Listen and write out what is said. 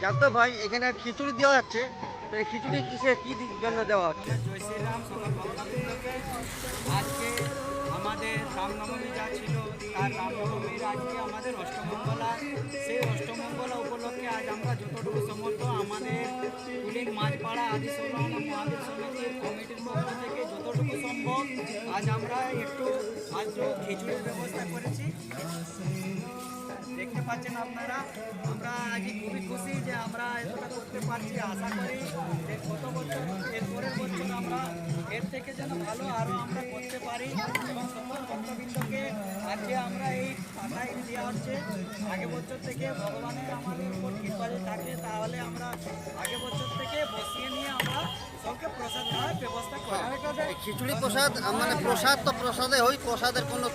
জানতো ভাই, এখানে খিচুড়ি দেওয়া যাচ্ছে, তো এই খিচুড়ি কি জন্য দেওয়া হচ্ছে? জয় শ্রীরাম সকল ভক্তবৃন্দকে। আজকে আমাদের রামনবমী যা ছিল, তার রামনবমীর আজকে আমাদের অষ্টমঙ্গলা। সেই অষ্টমঙ্গলা উপলক্ষে আজ আমরা যতটুকু সমর্থ আমাদের কুলিক মাঝপাড়া আদি সৌরহানা মহাবীর সমিতির কমিটির পক্ষ থেকে যতটুকু সম্ভব আজ আমরা একটু খিচুড়ির ব্যবস্থা করেছি। দেখতে পাচ্ছেন আপনারা, আমরা আজ খুবই খুশি যে আমরা এতটা করতে পারছি। আশা করি যে গত বছর এর পরের বছর আমরা এর থেকে যেন ভালো আরও আমরা করতে পারি এবং সকল ভক্তবৃন্দকে আজকে আমরা এই পাঠাই দেওয়া হচ্ছে। আগে বছর থেকে ভগবানের আমাদের উপর কৃপা যদি থাকে তাহলে আমরা আগে বছর থেকে বসিয়ে নিয়ে আমরা সবকে প্রসাদ খাওয়ার ব্যবস্থা করি। খিচুড়ি প্রসাদ মানে প্রসাদ তো প্রসাদে হয়, প্রসাদের কোনো